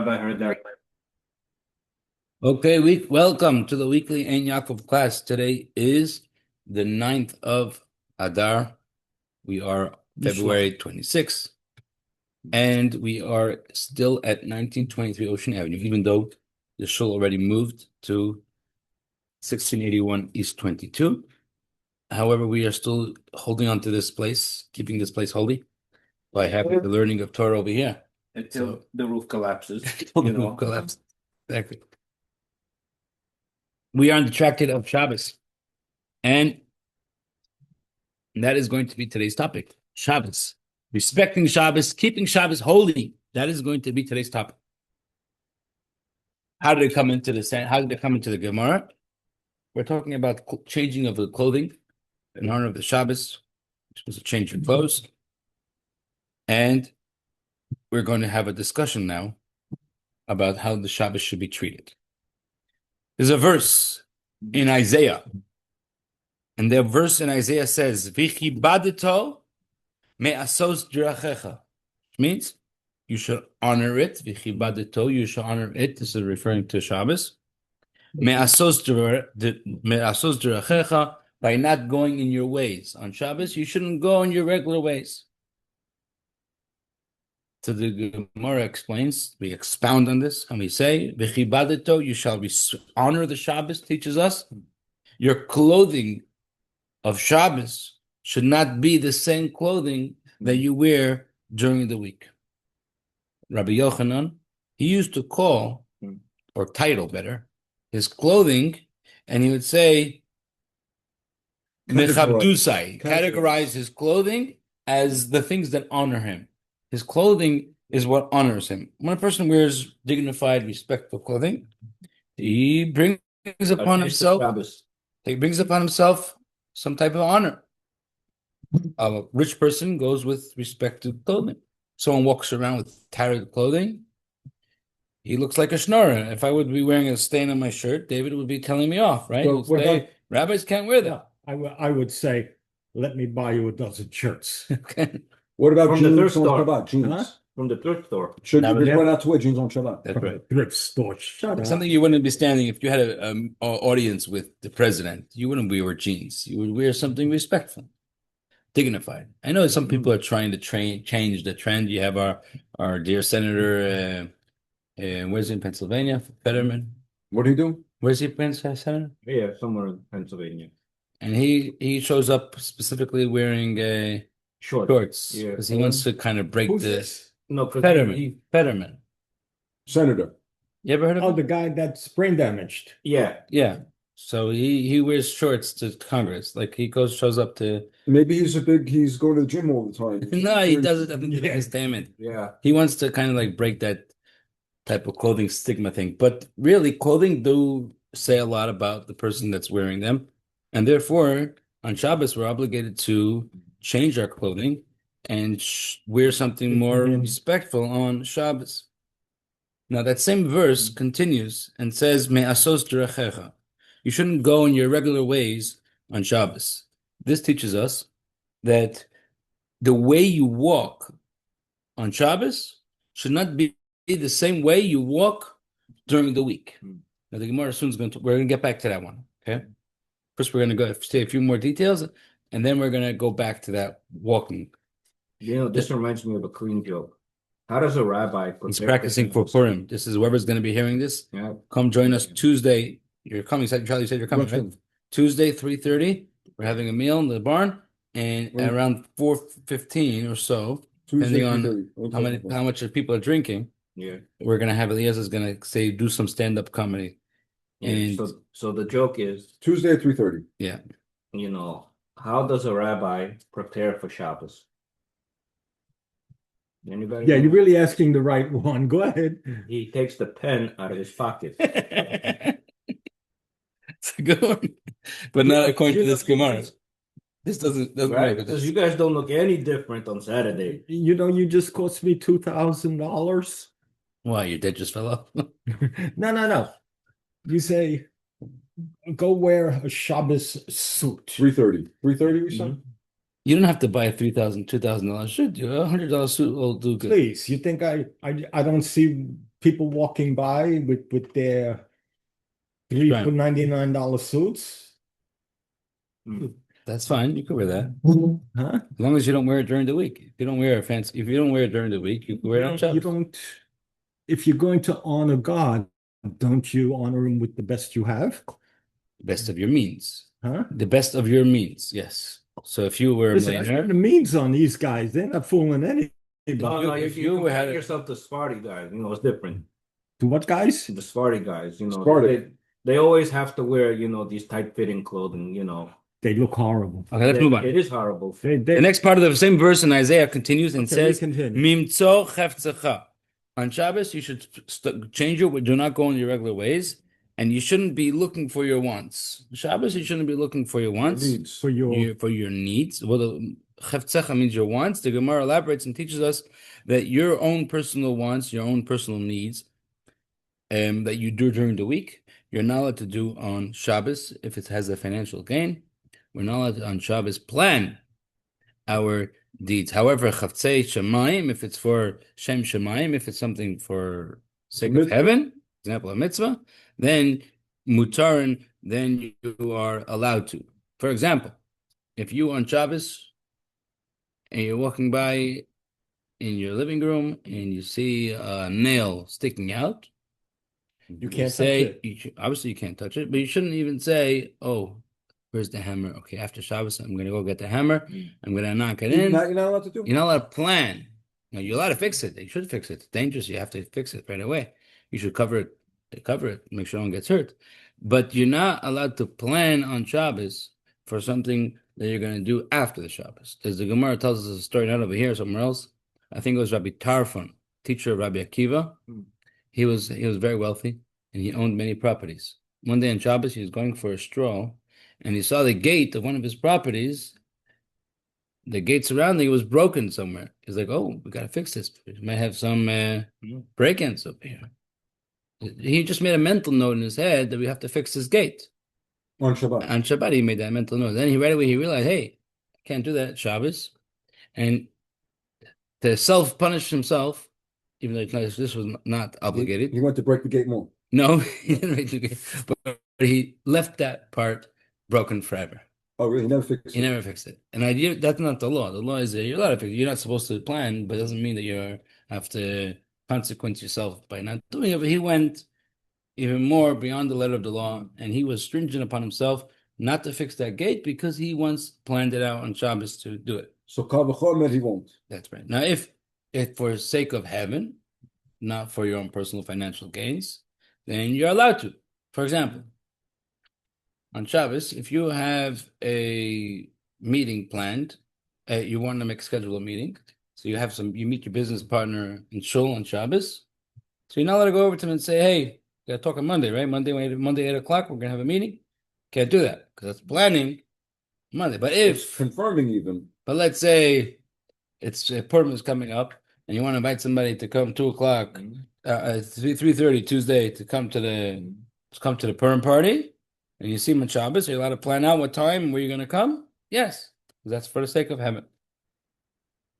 Rabbi heard that. Okay, welcome to the weekly Ein Yaakov class. Today is the 9th of Adar. We are February 26th, and we are still at 1923 Ocean Avenue, even though the shul already moved to 1681 East 22. However, we are still holding on to this place, keeping this place holy by having the learning of Torah over here. Until the roof collapses. Until the roof collapsed. Exactly. We are on the tractate of Shabbos, and that is going to be today's topic. Shabbos. Respecting Shabbos, keeping Shabbos holy. That is going to be today's topic. How did it come into the Gemara? We're talking about changing of the clothing in honor of the Shabbos, which was a change of clothes. And we're going to have a discussion now about how the Shabbos should be treated. There's a verse in Isaiah, and the verse in Isaiah says, "V'chibadito me'asos drachecha," which means you should honor it. V'chibadito, you should honor it. This is referring to Shabbos. Me'asos drachecha, by not going in your ways. On Shabbos, you shouldn't go in your regular ways. So the Gemara explains, we expound on this, and we say, "V'chibadito," you shall honor the Shabbos, teaches us. Your clothing of Shabbos should not be the same clothing that you wear during the week. Rabbi Yochanan, he used to call, or title better, his clothing, and he would say, Mechabdusai, categorize his clothing as the things that honor him. His clothing is what honors him. When a person wears dignified, respectful clothing, he brings upon himself some type of honor. A rich person goes with respected clothing. Someone walks around with tattered clothing, he looks like a schnorrer. If I would be wearing a stain on my shirt, David would be telling me off, right? So rabbis can't wear that. I would say, let me buy you a dozen shirts. Okay. What about From jeans the thrift on store? Shabbat? Jeans. Huh? From the thrift store. Should That you was- be not to wear jeans on Shabbat? That's right. Thrift store. Shut up. Something you wouldn't be standing if you had an audience with the president. You wouldn't wear jeans. You would wear something respectful, dignified. I know some people are trying to change the trend. You have our dear Senator, where's he in Pennsylvania? Fetterman. What do you do? Where's he, Senator? Yeah, somewhere in Pennsylvania. And he shows up specifically wearing shorts Yeah. because he wants to kind of break Who's the this? No, Fetterman. Senator. You ever heard of Oh, him? the guy that's brain damaged. Yeah. Yeah. So he wears shorts to Congress. Like he shows up to. Maybe he's going to the gym all the time. No, he does it. I think Yeah. damn it. Yeah. He wants to kind of like break that type of clothing stigma thing. But really, clothing do say a lot about the person that's wearing them. And therefore, on Shabbos, we're obligated to change our clothing and wear something more respectful on Shabbos. Now, that same verse continues and says, Me'asos drachecha. You shouldn't go in your regular ways on Shabbos. This teaches us that the way you walk on Shabbos should not be the same way you walk during the week. Now, the Gemara soon we're going to get back to that one, okay? First, we're going to say a few more details, and then we're going to go back to that walking. You know, this reminds me of a clean joke. How does a rabbi He's prepare practicing for Purim. This is whoever's going to be hearing this. Yeah. Come join us Tuesday. You're coming. Charlie said you're coming, right? Tuesday, 3:30. We're having a meal in the barn, and around 4:15 or so, depending on how much people are drinking, Yeah. we're going to have Elias is going to do some stand-up comedy. And So the joke is, Tuesday at 3:30. yeah, you know, how does a rabbi prepare for Shabbos? Anybody? Yeah, know? you're really asking the right one. Go ahead. He takes the pen out of his pocket. it's a good one, but not according to this Gemara. This doesn't Right? work. Because you guys don't look any different on Saturday. You know, you just cost me $2,000. Why your dad just fell off? No. You say, go wear a Shabbos suit. 3:30. 3:30 we said? You don't have to buy a $2,000 suit. A $100 suit will do good. Please, you think I don't see people walking by with their three Right. for $99 suits. That's fine. You can wear that. Huh? As long as you don't wear it during the week. If you don't wear it during the week, you can wear it on You Shabbos. don't, if you're going to honor God, don't you honor him with the best you have? Best of your means. Huh? The best of your means, yes. So if you were a Listen, I spend the millionaire, means on these guys. They're not fooling anybody. No, if you you compare had yourself to Sephardi guys. You know, it's different. To what guys? The Sephardi guys, you know, Sephardic. they always have to wear, you know, these tight-fitting clothing, you know. They look horrible. okay, let's move on. It is horrible. The next part of the same verse in Isaiah continues and Okay, says, we continue. Mimtzo chefzecha. On Shabbos, you should change your, do not go in your regular ways, and you shouldn't be looking for your wants. Shabbos, you shouldn't be looking for your wants, Needs. For your needs. Well, the chefzecha means your wants. The Gemara elaborates and teaches us that your own personal wants, your own personal needs, that you do during the week, you're not allowed to do on Shabbos if it has a financial gain. We're not allowed to, on Shabbos, plan our deeds. However, chavtzei shemaim, if it's for shem shemaim, if it's something for sake of Mitzvah. heaven, example, a mitzvah, then mutarin, then you are allowed to. For example, if you on Shabbos and you're walking by in your living room and you see a nail sticking out, you can't say, touch it. obviously you can't touch it, but you shouldn't even say, "Oh, where's the hammer? Okay, after Shabbos, I'm gonna go get the hammer. I'm gonna knock it in." You're not allowed to do. You're not allowed to plan. Now, you're allowed to fix it. You should fix it. It's dangerous. You have to fix it right away. You should cover it, make sure no one gets hurt. But you're not allowed to plan on Shabbos for something that you're going to do after the Shabbos. As the Gemara tells us a story, not over here, somewhere else. I think it was Rabbi Tarfon, teacher of Rabbi Akiva. He was very wealthy, and he owned many properties. One day on Shabbos, he was going for a stroll, and he saw the gate of one of his properties. The gate surrounding it was broken somewhere. He's like, "Oh, we got to fix this. We might have some break-ins over here." He just made a mental note in his head that we have to fix this gate. On Shabbat. On Shabbat, he made that mental note. Then right away he realized, hey, I can't do that at Shabbos. And to self-punish himself, even though this was not obligated. He went to break the gate more. No, he didn't make the gate, but he left that part broken forever. Oh, really? He never fixed it. He never fixed it. And that's not the law. The law is that you're allowed to fix it. You're not supposed to plan, but it doesn't mean that you have to consequence yourself by not doing it. But he went even more beyond the letter of the law, and he was stringent upon himself not to fix that gate because he once planned it out on Shabbos to do it. So Kal V'chomer he won't. That's right. Now, if for sake of heaven, not for your own personal financial gains, then you're allowed to. For example, on Shabbos, if you have a meeting planned, you want to schedule a meeting, so you meet your business partner in shul on Shabbos, so you're not allowed to go over to him and say, "Hey, we got to talk on Monday, right? Monday 8:00, we're gonna have a meeting." Can't do that because that's planning Monday. But It's confirming even. but let's say it's Purim is coming up, and you want to invite somebody to come 2:00, 3:30 Tuesday to come to the Purim party. And you see him on Shabbos, are you allowed to plan out what time and where you're going to come? Yes, because that's for the sake of heaven.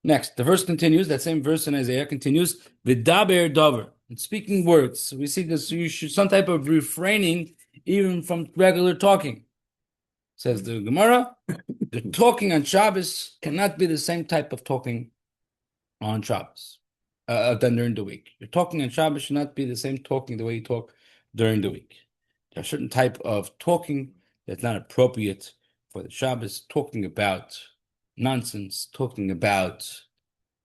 Next, the verse continues, that same verse in Isaiah continues, V'daber Dovber, and speaking words. So we see this, you should some type of refraining even from regular talking. Says the Gemara, the talking on Shabbos cannot be the same type of talking on Shabbos than during the week. Your talking on Shabbos should not be the same talking the way you talk during the week. There are certain type of talking that's not appropriate for the Shabbos, talking about nonsense, talking about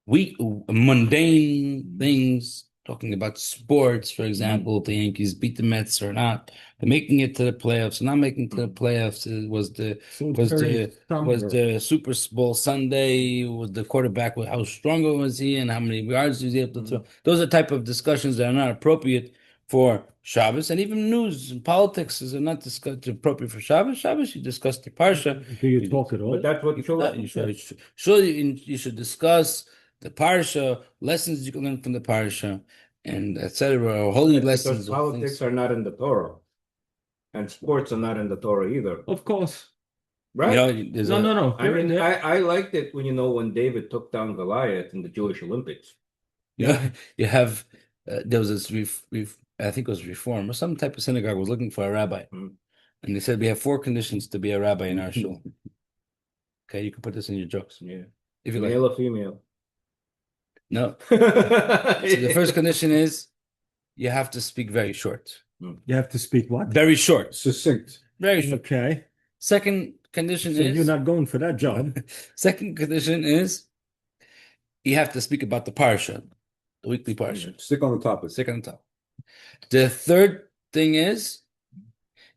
mundane things, talking about sports, for example, if the Yankees beat the Mets or not. They're making it to the playoffs, not making it to the playoffs was the Super Bowl Sunday, was the quarterback, how strong was he and how many yards was he able to throw. Those are type of discussions that are not appropriate for Shabbos, and even news and politics is not appropriate for Shabbos. Shabbos, you discuss the parsha. Do you talk at all? But that's what You should discuss the parsha, lessons you can learn from the parsha, and etc. Or holy lessons. Because politics are not in the Torah, and sports are not in the Torah either, Of course. right? No. I mean, I liked it when David took down Goliath in the Jewish Olympics. You have there was this I think it was Reform or some type of synagogue was looking for a rabbi, Mm. and they said we have 4 conditions to be a rabbi in our shul. Okay, you can put this in your jokes Yeah. if you like. Male or female? No. So So the first condition is you have to speak very short. You have to speak what? Very short. Succinct. Very short. Okay. Second condition So is you're not going for that job. second condition is you have to speak about the parsha, the weekly parsha. Stick on the topic. Stick on top. The third thing is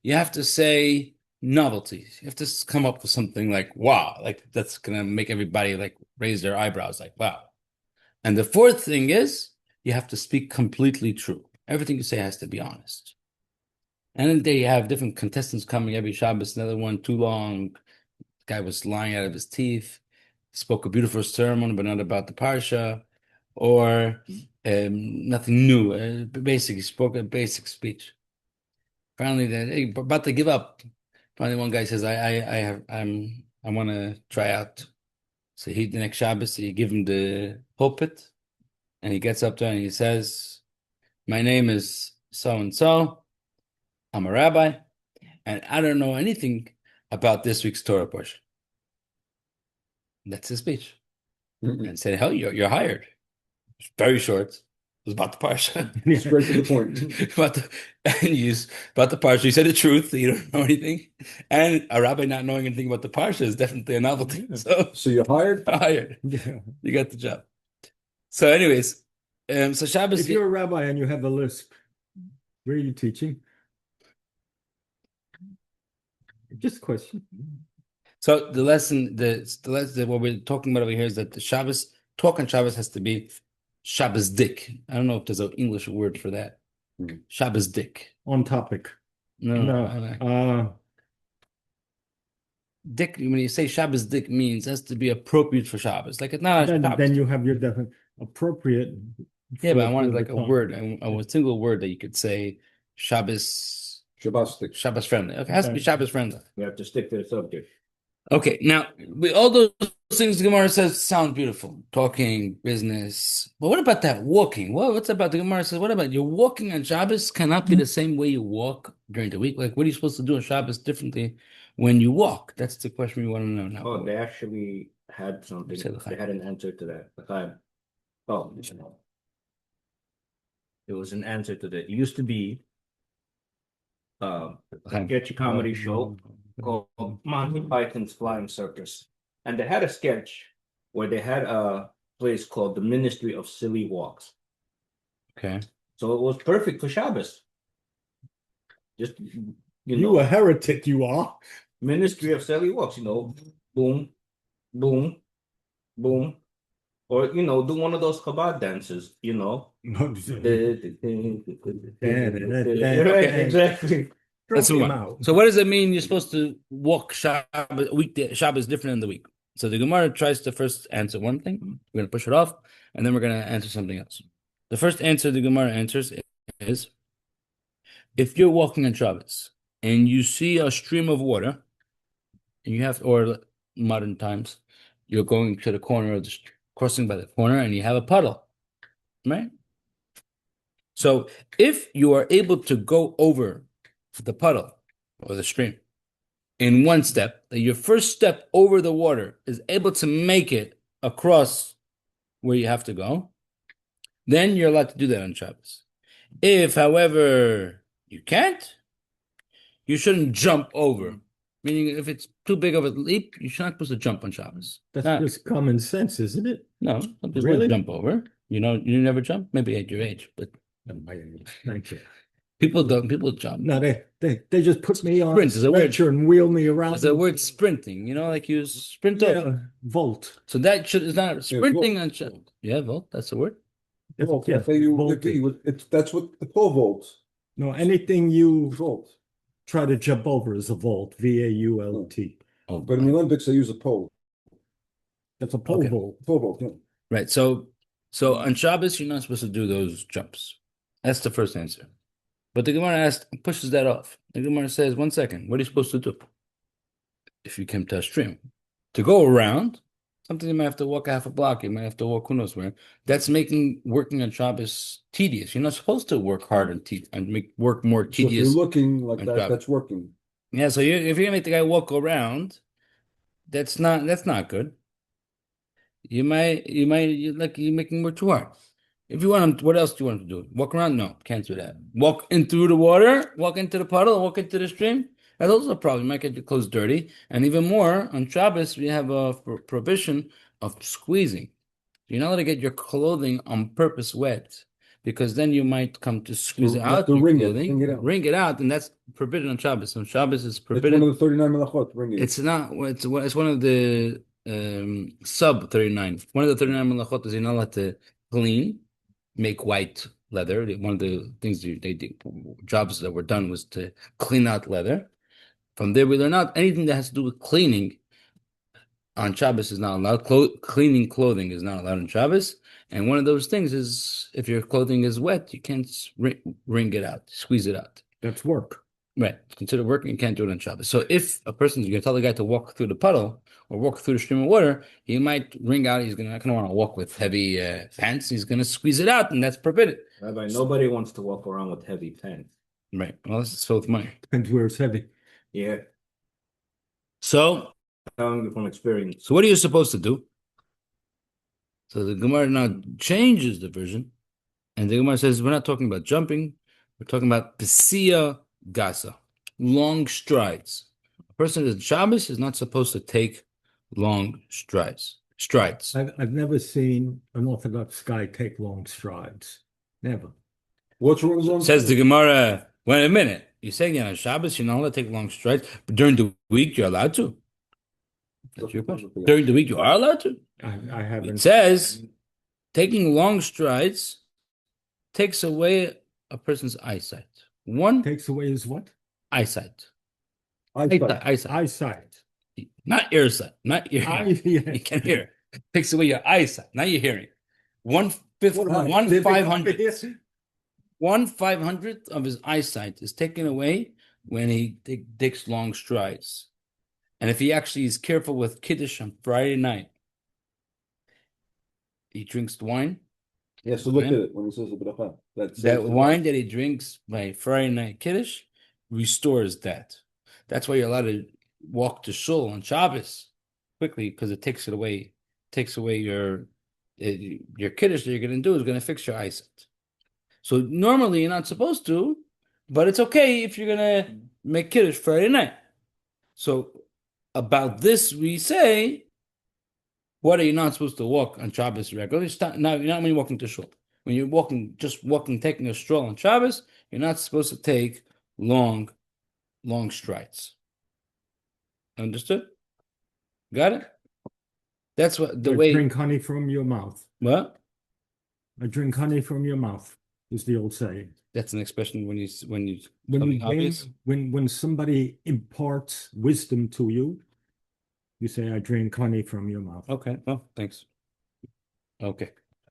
you have to say novelties. You have to come up with something like wow, like that's gonna make everybody like raise their eyebrows, like wow. And the fourth thing is you have to speak completely true. Everything you say has to be honest. And then there you have different contestants coming every Shabbos. Another one too long. The guy was lying out of his teeth. Spoke a beautiful sermon, but not about the parsha, or nothing new. Basically, spoke a basic speech. Finally, they about to give up. Finally, one guy says, I want to try out." So the next Shabbos, you give him the pulpit, and he gets up there and he says, "My name is so and so. I'm a rabbi, and I don't know anything about this week's Torah portion." That's his speech. And said, "Hell, you're hired." It's very short. It was about the parsha. Straight to the point. About the parsha. You said the truth. You don't know anything, and a rabbi not knowing anything about the parsha is definitely a novelty. So So you're hired? hired. Yeah. You got the job. So, anyways, so Shabbos. If you're a rabbi and you have a lisp, where are you teaching? Just a question. So the lesson, what we're talking about over here is that the Shabbos talk on Shabbos has to be Shabbos dick. I don't know if there's an English word for that. Shabbos dick. On topic. No. Dick. When you say Shabbos dick means it has to be appropriate for Shabbos. Like it's not a Shabbos. Then you have your definition appropriate. Yeah, but I wanted for like the a time. word, a single word that you could say Shabbos Shabbos. friendly. Okay, it has to be Okay. Shabbos friendly. you have to stick to the subject. Okay, now all those things the Gemara says sound beautiful, talking, business. But what about that walking? What's about the Gemara says? What about you're walking on Shabbos cannot be the same way you walk during the week? Like, what are you supposed to do on Shabbos differently when you walk? That's the question we want to know now. Oh, they actually had something. Say l'chaim. They had an answer to that. L'chaim. Oh, it was an answer to that. It used to be a sketchy comedy show called Monty Python's Flying Circus. And they had a sketch where they had a place called the Ministry of Silly Walks. Okay. So it was perfect for Shabbos. Just, You a heretic, you are. Ministry of Silly Walks, boom, boom, boom. Or, do one of those Chabad dances, Right, exactly. Let's Stroke move him on. out. So what does it mean you're supposed to walk Shabbos, weekday Shabbos different in the week? So the Gemara tries to first answer one thing. We're going to push it off, and then we're going to answer something else. The first answer the Gemara answers is, if you're walking on Shabbos and you see a stream of water, and you have, or modern times, you're going to the corner of the crossing by the corner, and you have a puddle, right? So if you are able to go over the puddle or the stream in one step, that your first step over the water is able to make it across where you have to go, then you're allowed to do that on Shabbos. If, however, you can't, you shouldn't jump over. Meaning, if it's too big of a leap, you're not supposed to jump on Shabbos. That's Nah. just common sense, isn't it? No, some people Really? jump over. You never jump? Maybe at your age, but Thank you. people don't. People jump. No, they just put me on Sprint is a word. stretcher and wheel me around. There's a word sprinting, like you sprint over. Volt. So that is not sprinting on Shabbos. Yeah, volt, that's the word. Volt. Yeah, volting. That's what the pole vault. No, anything you Vault. try to jump over is a vault. VAULT. Oh, But in the Olympics, they use a pole. That's a pole Okay. vault. Pole vault, yeah. right. So on Shabbos, you're not supposed to do those jumps. That's the first answer. But the Gemara pushes that off. The Gemara says, 1 second, what are you supposed to do? If you came to a stream, to go around, it's Sometimes you might have to walk a half a block. You might have to walk who knows where. That's making working on Shabbos tedious. You're not supposed to work hard and make work more So if you're tedious. looking like on that, Shabbos. that's working. Yeah, so if you're gonna make the guy walk around, that's not good. You're making work too hard. If you want him, what else do you want him to do? Walk around? No, can't do that. Walk in through the water, walk into the puddle, walk into the stream. That's also a problem. You might get your clothes dirty. And even more, on Shabbos, we have a prohibition of squeezing. You're not allowed to get your clothing on purpose wet, because then you might come to squeeze You have out to your wring it, clothing, wring it out. and that's forbidden on Shabbos. On Shabbos, it's It's forbidden. one of the 39 melachot, ring it. It's not. It's one of the sub 39. One of the 39 melachot is you're not allowed to clean, make white leather. One of the things they did, jobs that were done was to clean out leather. From there, we learn out anything that has to do with cleaning on Shabbos is not allowed. Cleaning clothing is not allowed on Shabbos. And one of those things is if your clothing is wet, you can't wring it out, squeeze it out. That's work. Right. Consider working, you can't do it on Shabbos. So if a person's going to tell the guy to walk through the puddle or walk through the stream of water, he might wring out, he's not going to want to walk with heavy pants. He's going to squeeze it out, and that's prohibited. Rabbi, nobody wants to walk around with heavy pants. Right. Well, this is so with money. Depends where it's heavy. Yeah, So telling you from experience. what are you supposed to do? So the Gemara now changes the version, and the Gemara says we're not talking about jumping, we're talking about Pesiya Gasa, long strides. A person in Shabbos is not supposed to take long strides. I've never seen an Orthodox guy take long strides. Never. What's wrong with long Says the strides? Gemara, wait a minute. You're saying on Shabbos you're not allowed to take long strides, but during the week you're allowed to? That's your question. During the week you are allowed to? I haven't. It says taking long strides takes away a person's eyesight. One, Takes away his what? eyesight. Eyesight. Eyesight. Not earsight, not your hearing. Yeah. You can hear. Takes away your eyesight, not your hearing. 1/5, What am I, 1/500. 1/500 of his eyesight is taken away when he takes long strides. And if he actually is careful with Kiddush on Friday night, he drinks the wine. Yeah, so look at it when he says the bracha. That wine that he drinks by Friday night Kiddush restores that. That's why you're allowed to walk to shul on Shabbos quickly, because it takes away your Kiddush that you're going to do is going to fix your eyesight. So normally you're not supposed to, but it's okay if you're going to make Kiddush Friday night. So about this we say, what are you not supposed to walk on Shabbos regularly? Now, you're not when you're walking to shul. When you're walking, taking a stroll on Shabbos, you're not supposed to take long strides. Understood? Got it? That's what the way. Drink honey from your mouth. What? I drink honey from your mouth is the old saying. That's an expression when you When obvious. when somebody imparts wisdom to you, you say, "I drink honey from your mouth." Okay. Well, thanks. Okay.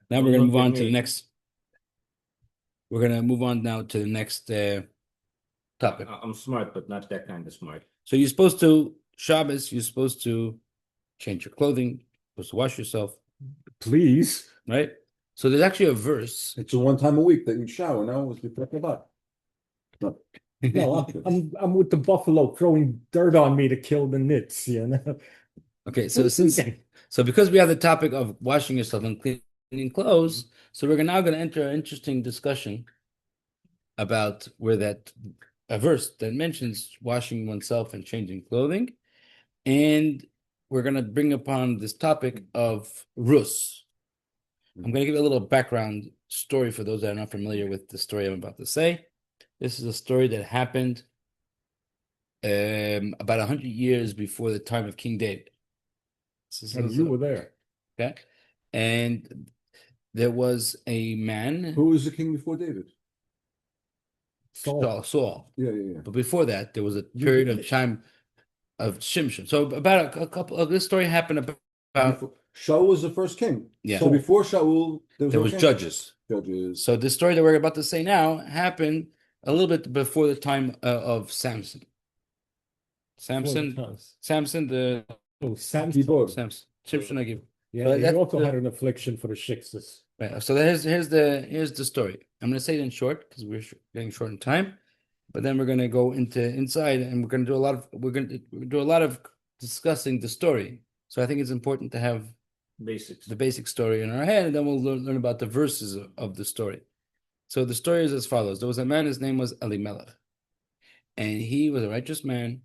Now we're gonna move on to the next. We're gonna move on now to the next topic. I'm smart, but not that kind of smart. So you're supposed to Shabbos. You're supposed to change your clothing. You're supposed to wash yourself, Please. right? So there's actually a verse. It's the one time a week that you shower. Now it's before Shabbat. No, I'm with the buffalo throwing dirt on me to kill the nits, you know. Okay, so because we have the topic of washing yourself and cleaning clothes, so we're now going to enter an interesting discussion about a verse that mentions washing oneself and changing clothing, and we're going to bring upon this topic of Rus. I'm going to give you a little background story for those that are not familiar with the story I'm about to say. This is a story that happened about 100 years before the time of King David. And you were there. Okay. And there was a man, Who was the king before David? Saul. Yeah. But before that, there was a period of time of Shimshon. So about a couple of this story happened about Shaul was the first king. Yeah. So before Shaul, there was judges. Judges. So the story that we're about to say now happened a little bit before the time of Samson. Samson, the Oh, Samson. Gibor. Samson. Shimshon, I give Yeah, But he that's also the- had an affliction for the shiksas. Right. So here's the story. I'm going to say it in short because we're getting short in time, but then we're going to go into inside and we're going to do a lot of discussing the story. So I think it's important to have Basics. the basic story in our head, and then we'll learn about the verses of the story. So the story is as follows: there was a man, his name was Elimelech, and he was a righteous man,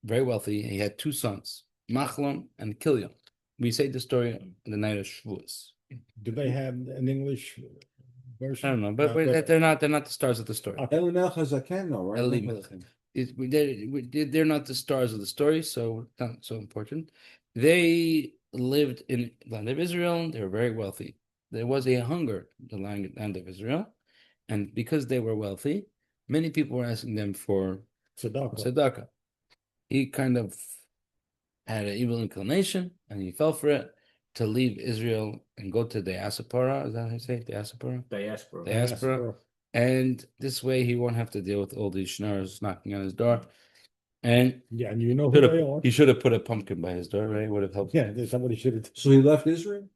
very wealthy. He had two sons, Machlon and Kilion. We say the story on the night of Shavuos. Do they have an English I version? don't know, but they're not the stars of the story. Elimelech Hazaken, though, right? Elimelech. They're not the stars of the story, so not so important. They lived in the land of Israel. They were very wealthy. There was a hunger in the land of Israel, and because they were wealthy, many people were asking them for tzedakah. He kind of had an evil inclination, and he fell for it to leave Israel and go to diaspora. Is that how you say it? Diaspora? Diaspora. And this way he won't have to deal with all these schnars knocking on his door. And Yeah, and you know who they are. he should have put a pumpkin by his door, right? Would have helped. Yeah, somebody should have. So he left Israel?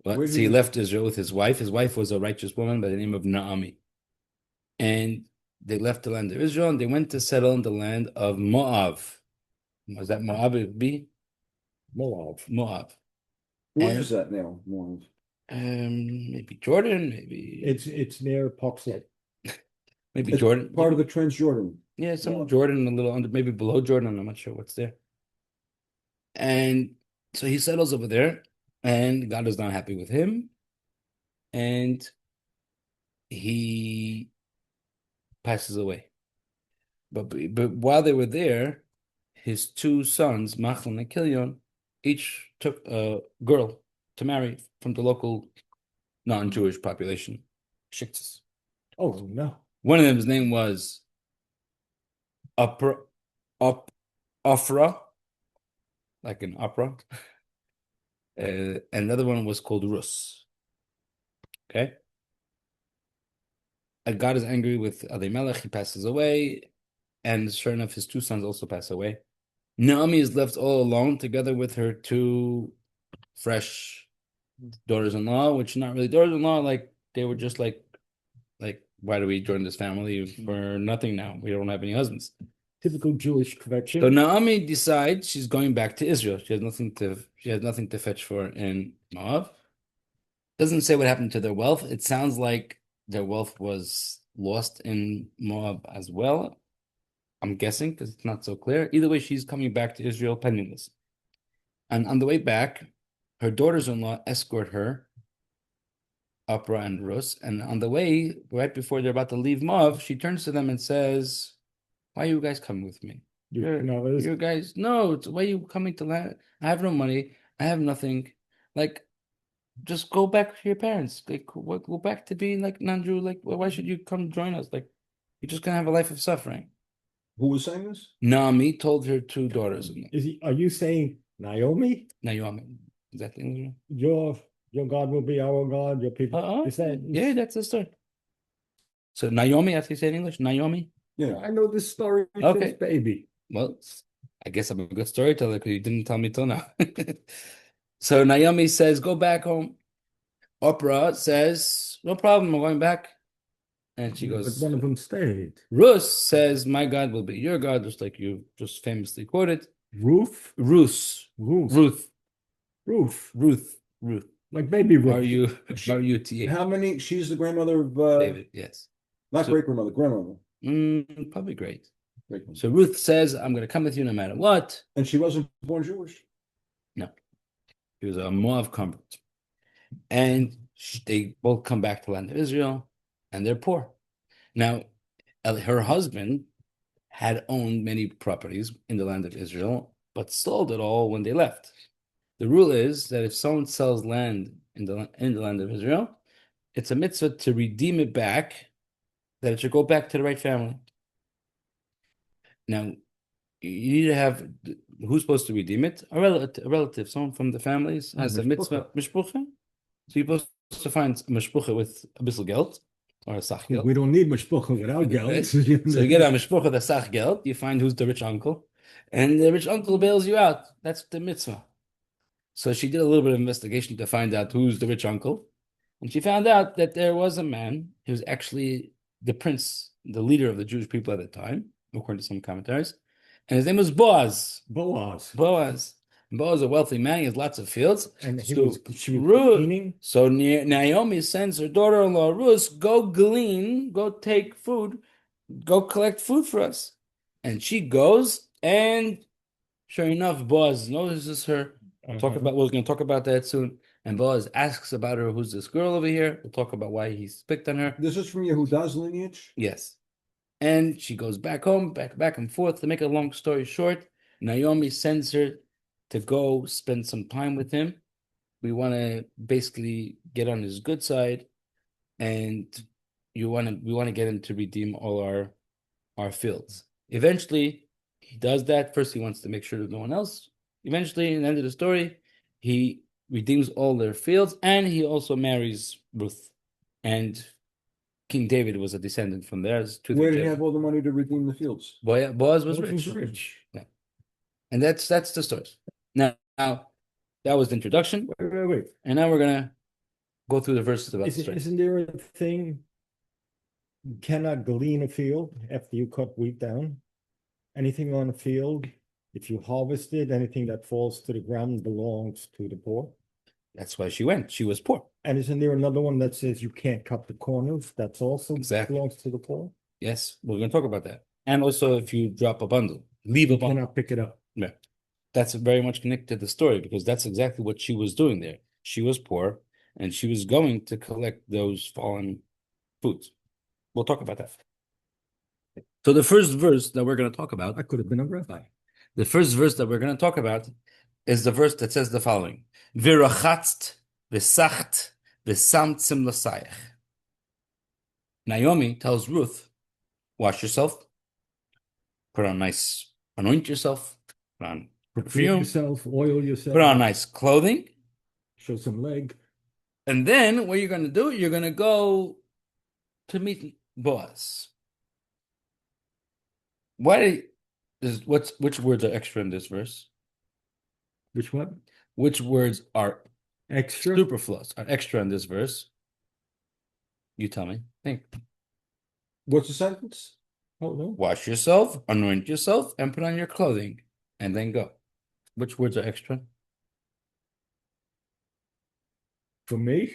But Where so did he he- left Israel with his wife. His wife was a righteous woman by the name of Naomi. And they left the land of Israel and they went to settle in the land of Moab. Was that Moab? It would be Moab. Moab. Where And- is that now, Moab? Maybe Jordan, maybe It's near Popslet. maybe It's Jordan. Part of the Transjordan. Yeah, some Jordan, a little under, maybe below Jordan. I'm not sure what's there. And so he settles over there, and God is not happy with him, and he passes away. But while they were there, his two sons, Machlon and Kilion, each took a girl to marry from the local non-Jewish population, Shiktas. Oh no. One of them's name was Opera, like an opera. And another one was called Rus. Okay. And God is angry with Elimelech. He passes away. And sure enough, his two sons also pass away. Naomi is left all alone together with her two fresh daughters-in-law, which are not really daughters-in-law. Like they were just like, why do we join this family for nothing now? We don't have any husbands. Typical Jewish convention. So Naomi decides she's going back to Israel. She has nothing to fetch for in Moab. Doesn't say what happened to their wealth. It sounds like their wealth was lost in Moab as well. I'm guessing because it's not so clear. Either way, she's coming back to Israel penniless. And on the way back, her daughters-in-law escort her, Opera and Rus. And on the way, right before they're about to leave Moab, she turns to them and says, "Why are you guys coming with me? You guys, no, why are you coming to land? I have no money. I have nothing. Like, just go back to your parents. Like, go back to being like non-Jew. Like, why should you come join us? Like, you're just gonna have a life of suffering." Who was saying this? Naomi told her two daughters. Are you saying Naomi? Naomi, is that the English? Your God will be our God. Your people. Is that? Yeah, that's the story. So Naomi, that's how you say in English. Naomi. Yeah. I know this story Okay. since baby. Well, I guess I'm a good storyteller because you didn't tell me till now. So Naomi says, "Go back home." Oprah says, "No problem, I'm going back." And she goes, But one of them stayed. Rus says, "My God will be your God," just like you just famously quoted. Ruth. Ruth. Like baby Ruth. R-U-T-H. How many? She's the grandmother of David, yes. not So- great grandmother, grandmother. Probably great. Great-grandmother. So Ruth says, "I'm going to come with you no matter what." And she wasn't born Jewish. He was a Moab convert. And they both come back to the land of Israel, and they're poor. Now, her husband had owned many properties in the land of Israel, but sold it all when they left. The rule is that if someone sells land in the land of Israel, it's a mitzvah to redeem it back, that it should go back to the right family. Now, you need to have who's supposed to redeem it? A relative, someone from the families has a mitzvah, mishpucha. So you're supposed to find a mishpucha with a bissel geld or a sach geld. We don't need mishpucha without geld. So you get a mishpucha the sach geld. You find who's the rich uncle, and the rich uncle bails you out. That's the mitzvah. So she did a little bit of investigation to find out who's the rich uncle. And she found out that there was a man. He was actually the prince, the leader of the Jewish people at the time, according to some commentaries. And his name was Boaz. Boaz. Boaz. And Boaz is a wealthy man. He has lots of fields. And she So was Ruth, cleaning. so Naomi sends her daughter-in-law Ruth, go glean, go take food, go collect food for us. And she goes, and sure enough, Boaz notices her. We're going to talk about that soon. And Boaz asks about her, who's this girl over here? We'll talk about why he's picked on her. This is from Yehuda's lineage? Yes. And she goes back home, back and forth. To make a long story short, Naomi sends her to go spend some time with him. We want to basically get on his good side, and we want to get him to redeem all our fields. Eventually, he does that. First, he wants to make sure there's no one else. Eventually, in the end of the story, he redeems all their fields, and he also marries Ruth. And King David was a descendant from there. Where did he have all the money to redeem the fields? Boaz was Boaz was rich. Yeah. And that's the story. Now, that was the introduction. Wait. And now we're gonna go through the verses about the story. Isn't there a thing? You cannot glean a field after you cut wheat down. Anything on a field, if you harvest it, anything that falls to the ground belongs to the poor. That's why she went. She was poor. And isn't there another one that says you can't cut the corners? That's also Exactly. belongs to the poor. Yes, we're gonna talk about that. And also, if you drop a bundle, leave a You bundle. cannot pick it up. Yeah. That's very much connected to the story, because that's exactly what she was doing there. She was poor, and she was going to collect those fallen foods. We'll talk about that. So the first verse that we're going to talk about, I could have been a rabbi. the first verse that we're going to talk about is the verse that says the following: Virachatzt v'sacht v'samtzim l'sayach. Naomi tells Ruth, wash yourself, put on nice, anoint yourself, put on perfume, yourself, oil yourself, put on nice clothing. show some leg. And then what you're going to do, you're going to go to meet Boaz. Which words are extra in this verse? Which one? Which words are Extra. superfluous, are extra in this verse? You tell me. Think. What's the sentence? Oh no. Wash yourself, anoint yourself, and put on your clothing, and then go. Which words are extra? For me,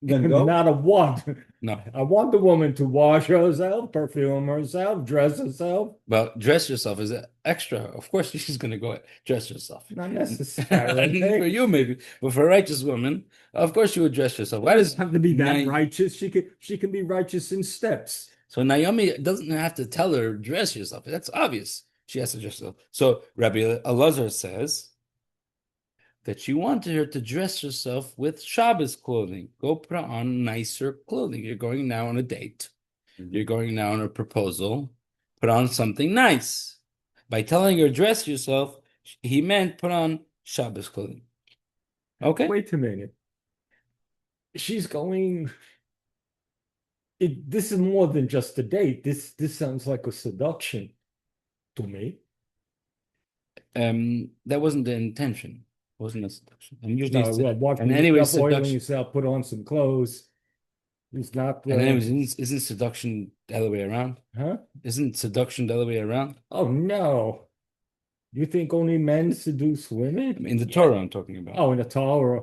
Then go. not a one. No. I want the woman to wash herself, perfume herself, dress herself. Well, dress yourself is extra. Of course, she's going to go dress herself. Not For necessarily. you, maybe, but for a righteous woman, of course, you would dress yourself. Why does Doesn't have to be that Na- righteous. She can be righteous in steps. So Naomi doesn't have to tell her dress yourself. That's obvious. She has to dress herself. So Rabbi Elazar says that she wanted her to dress herself with Shabbos clothing. Go put on nicer clothing. You're going now on a date. You're going now on a proposal. Put on something nice. By telling her dress yourself, he meant put on Shabbos clothing. Okay. Wait a minute. She's going. This is more than just a date. This sounds like a seduction to me. That wasn't the intention. It wasn't a seduction. And usually, And anyway, oiling seduction. yourself, put on some clothes. It's not. And anyways, isn't seduction the other way around? Huh? Isn't seduction the other way around? Oh no! You think only men seduce women? In the Torah, I'm talking about. Oh, in the Torah,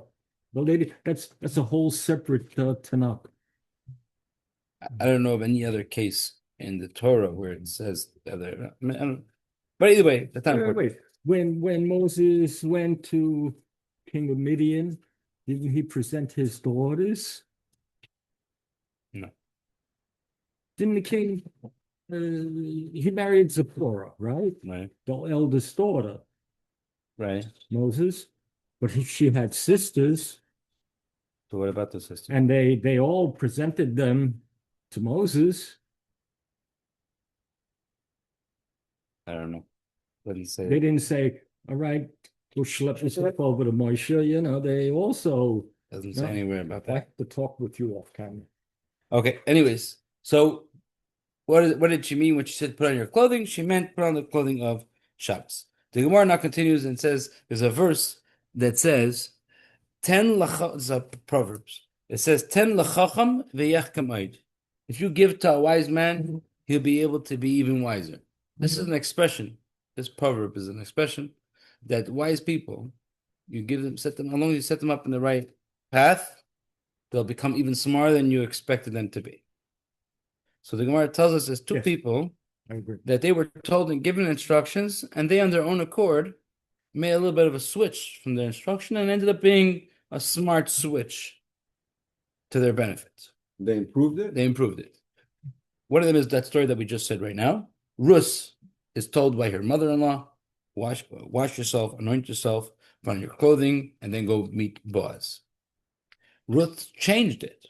the lady. That's a whole separate Tanakh. I don't know of any other case in the Torah where it says the other. I don't. But either way, that's not important. Wait. When Moses went to King of Midian, didn't he present his daughters? No. Didn't the king? He married Zipporah, right? Right. The eldest daughter, Right. Moses, but she had sisters, So what about the sister? and they all presented them to Moses. I don't know. What did he say? They didn't say, "All right, we'll schlep this stuff over to Moshe." You know, they also Doesn't say No. anywhere about that. like to talk with you off camera. Okay. Anyways, so what did she mean when she said put on your clothing? She meant put on the clothing of Shabbos. The Gemara now continues and says there's a verse that says it's a Proverbs. It says, ten lachacham v'yachkam oid. If you give to a wise man, he'll be able to be even wiser. This is an expression. This proverb is an expression that wise people, you give them, as long as you set them up in the right path, they'll become even smarter than you expected them to be. So the Gemara tells us there's two people that they were told and given instructions, and they on their own accord made a little bit of a switch from their instruction and ended up being a smart switch to their benefit. They improved it? They improved it. One of them is that story that we just said right now. Rus is told by her mother-in-law, wash yourself, anoint yourself, put on your clothing, and then go meet Boaz. Ruth changed it.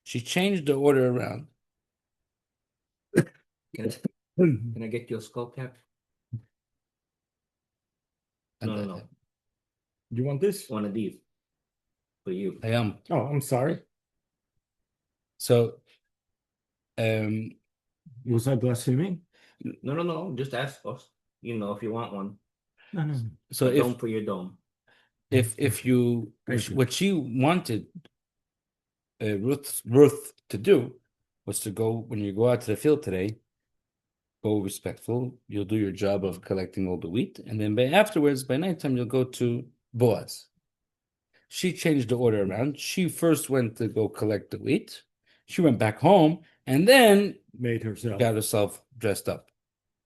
She changed the order around. Can I get you a skull cap? No. You want this? One of these for you. I am. Oh, I'm sorry. So, Was I blaspheming? No. Just ask us. If you want one. No. so A dome for your dome. if you Thank you. what she wanted Ruth to do was to go when you go out to the field today, go respectful. You'll do your job of collecting all the wheat, and then afterwards, by nighttime, you'll go to Boaz. She changed the order around. She first went to go collect the wheat. She went back home and then Made herself. got herself dressed up,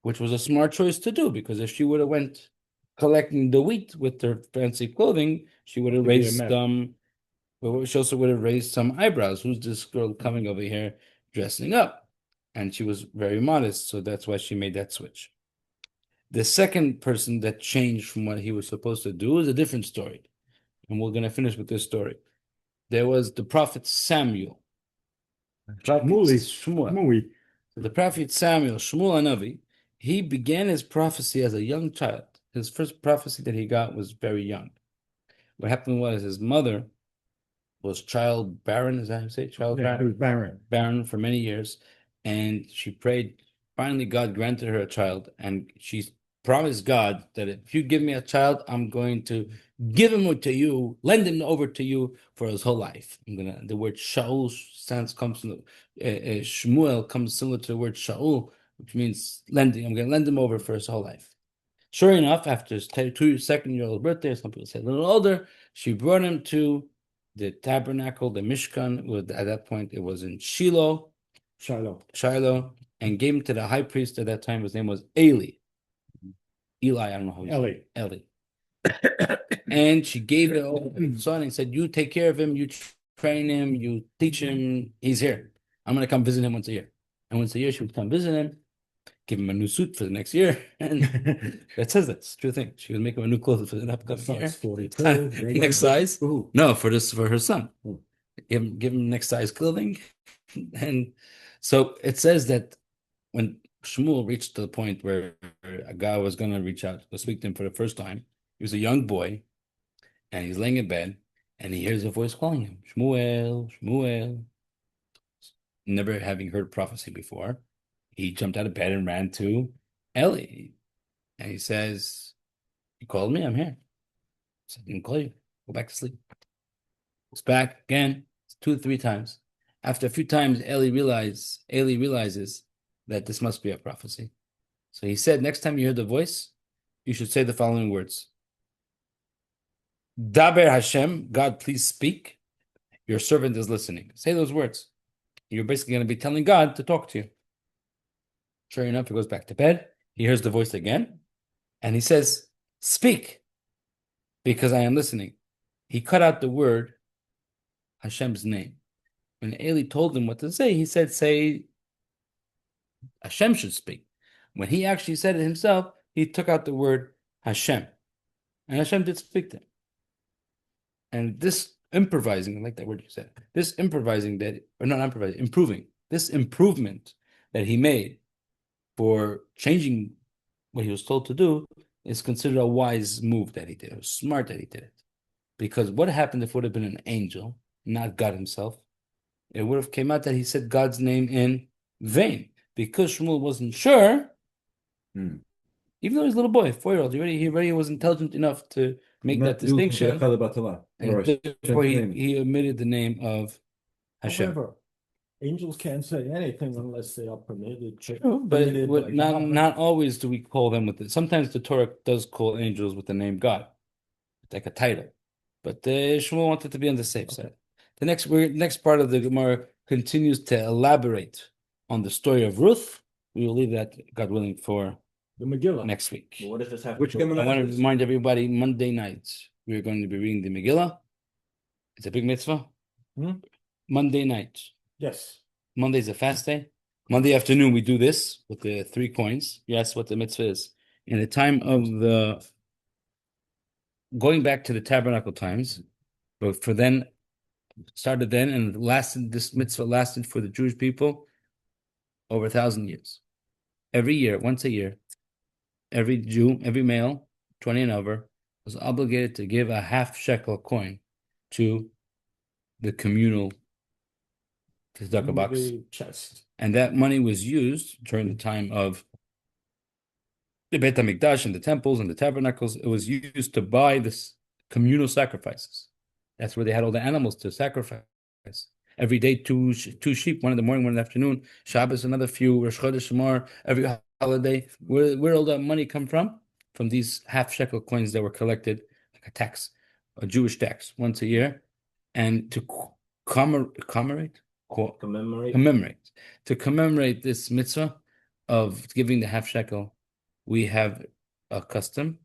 which was a smart choice to do, because if she would have went collecting the wheat with her fancy clothing, she would have It'd be a raised mess. she also would have raised some eyebrows. Who's this girl coming over here dressing up? And she was very modest, so that's why she made that switch. The second person that changed from what he was supposed to do is a different story. And we're going to finish with this story. There was the prophet Samuel. Shmuel. The prophet Samuel, Shmuel Hanavi, he began his prophecy as a young child. His first prophecy that he got was very young. What happened was his mother was child barren, is that how you say it? Child Yeah, it was barren. barren for many years, and she prayed. Finally, God granted her a child, and she promised God that if you give me a child, I'm going to give him to you, lend him over to you for his whole life. The word Shaul comes from Shmuel comes similar to the word Shaul, which means lending. I'm going to lend him over for his whole life. Sure enough, after his 2-year-old birthday, some people say a little older, she brought him to the tabernacle, the Mishkan. At that point, it was in Shiloh, and gave him to the high priest at that time. His name was Eli, I don't know how you say it. Eli. And she gave it over to his son and said, you take care of him, you train him, you teach him. He's here. I'm going to come visit him once a year. And once a year, she would come visit him, give him a new suit for the next year. And that says that's true thing. She would make him a new clothes for the upcoming year. 42. Next size. Ooh. No, for her son. Give him next size clothing. And so it says that when Shmuel reached to the point where a guy was going to reach out to speak to him for the first time, he was a young boy, and he's laying in bed, and he hears a voice calling him, Shmuel, Shmuel. Never having heard prophecy before, he jumped out of bed and ran to Eli. And he says, you called me? I'm here. I said, I didn't call you. Go back to sleep. It's back again, 2-3 times. After a few times, Eli realizes that this must be a prophecy. So he said, next time you hear the voice, you should say the following words. Daber Hashem, God, please speak. Your servant is listening. Say those words. You're basically going to be telling God to talk to you. Sure enough, he goes back to bed. He hears the voice again. And he says, speak, because I am listening. He cut out the word Hashem's name. When Eli told him what to say, he said, say Hashem should speak. When he actually said it himself, he took out the word Hashem. And Hashem did speak to him. And this improvising, I like that word you said, this improving, this improvement that he made for changing what he was told to do is considered a wise move that he did. It was smart that he did it. Because what happened if it would have been an angel, not God himself? It would have came out that he said God's name in vain. Because Shmuel wasn't sure, even though he's a little boy, 4-year-old, he already was intelligent enough to make Not that using distinction, Shechal Batala, and or therefore name. he omitted the name of Hashem. However, angels can't say anything unless they are permitted. True, but permitted by not God. not always do we call them with it. Sometimes the Torah does call angels with the name God, like a title. But Shmuel wanted to be on the safe side. The next part of the Gemara continues to elaborate on the story of Ruth. We will leave that, God willing, for The Megillah. next week. Well, what does this have Which to do? Gemara I want to is this? remind everybody, Monday nights, we're going to be reading the Megillah. It's a big mitzvah. Hmm? Monday night. Yes. Monday's a fast day. Monday afternoon, we do this with the 3 coins. Yes, what the mitzvah is. In the time of the going back to the tabernacle times, but for then, started then and lasted, this mitzvah lasted for the Jewish people over 1,000 years. Every year, once a year, every Jew, every male, 20 and over, was obligated to give a half shekel coin to the communal tzedakah box. The chest. And that money was used during the time of the Beit HaMikdash and the temples and the tabernacles. It was used to buy this communal sacrifices. That's where they had all the animals to sacrifice. Every day, two sheep, one in the morning, one in the afternoon. Shabbos, another few. Rosh Chodesh, more. Every holiday. Where all that money come from? From these half shekel coins that were collected, like a tax, a Jewish tax, once a year, and to commemorate to commemorate this mitzvah of giving the half shekel. We have a custom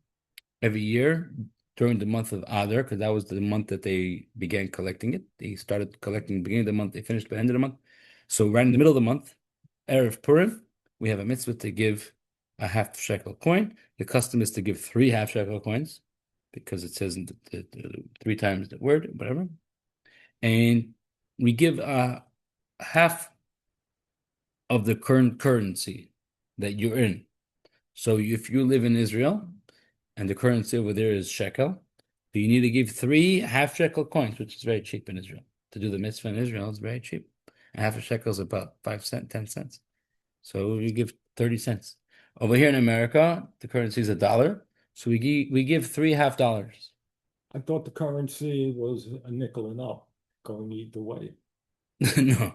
every year during the month of Adar, because that was the month that they began collecting it. They started collecting the beginning of the month, they finished by the end of the month. So right in the middle of the month, Erev Purim, we have a mitzvah to give a half shekel coin. The custom is to give 3 half shekel coins, because it says in the 3 times the word, whatever. And we give half of the current currency that you're in. So if you live in Israel and the currency over there is shekel, you need to give 3 half shekel coins, which is very cheap in Israel. To do the mitzvah in Israel is very cheap. And half a shekel is about 5 cents, 10 cents. So you give 30 cents. Over here in America, the currency is $1. So we give 3 half dollars. I thought the currency was a nickel and up, going either way. No.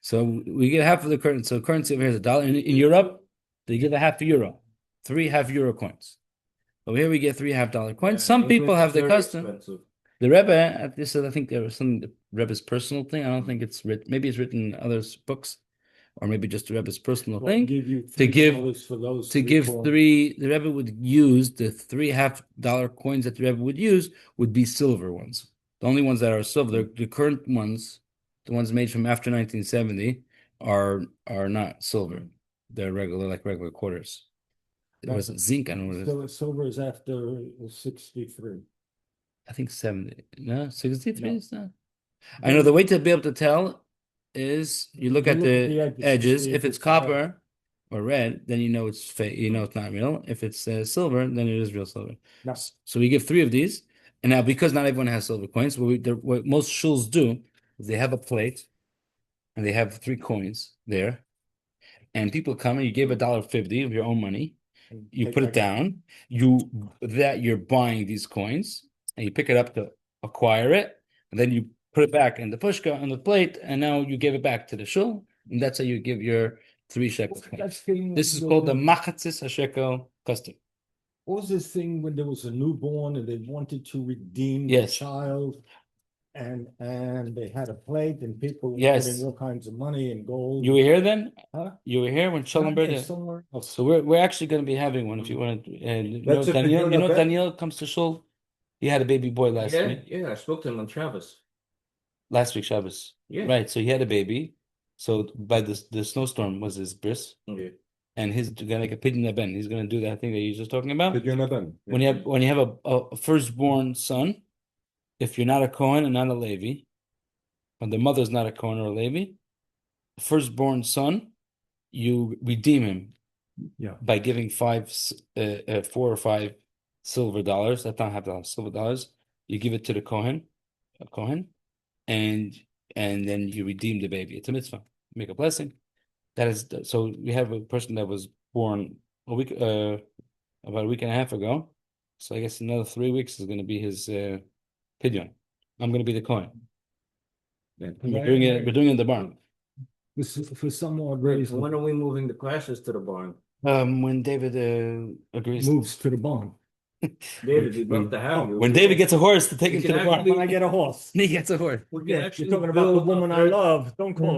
So we get half of the currency. So currency over here is $1. In Europe, they give a half euro, 3 half euro coins. Over here we get 3 half dollar coins. Some people have the custom. Expensive. The Rebbe, this is, I think there was some the Rebbe's personal thing. I don't think it's written. Maybe it's written in others' books, or maybe just the Rebbe's personal thing. Give you To give $3 for those to give coins. 3. The Rebbe would use the 3 half dollar coins that the Rebbe would use would be silver ones. The only ones that are silver, the current ones, the ones made from after 1970, are not silver. They're regular quarters. It was zinc. I don't know what it is. Silver is after 63. I think 70. No, 63 No. is not. I know the way to be able to tell is you look at the edges. If it's copper or red, then you know it's fake. You know it's not real. If it's silver, then it is real silver. No. So we give 3 of these. And now, because not everyone has silver coins, what most shuls do is they have a plate and they have 3 coins there. And people come and you give $1.50 of your own money. You put it down. You're buying these coins, and you pick it up to acquire it, and then you put it back in the pushka on the plate, and now you give it back to the shul, and that's how you give your 3 shekels. This is called the machatzis hashekel custom. What was this thing when there was a newborn and they wanted to redeem the Yes. child, and they had a plate and people were Yes. putting all kinds of money and gold. You were here then? Huh? You were here when Shalom Yeah, birthday? somewhere else. So we're actually going to be having one if you want to. And That's a Daniel, Pidyon Abed? Daniel comes to shul. He had a baby boy last week. Yeah, I spoke to him on Travis. Last week Shabbos. Yeah. Right. So he had a baby. So by the snowstorm was his bris. Okay. And he's gonna like a pidyon ben. He's gonna do that thing that you're just talking about. Pidyon Aben. When you have a firstborn son, if you're not a Cohen and not a Levi, when the mother's not a Cohen or a Levi, firstborn son, you redeem him by giving 4 or 5 silver dollars. That's not half dollars, silver dollars. You give it to the Cohen, and then you redeem the baby. It's a mitzvah. Make a blessing. That is so. We have a person that was born about a week and a half ago, So I guess another 3 weeks is going to be his pidyon. I'm going to be the coin. And we're doing it. We're doing it in the barn. For some odd When reason, are we moving the classes to the barn? When David agrees. moves to the barn. David, we'd love to have you. When David gets a horse to take We him to can the barn. actually- When I get a horse. He gets a horse. We can Yeah, actually you're talking about the build woman up I there- love. Don't call her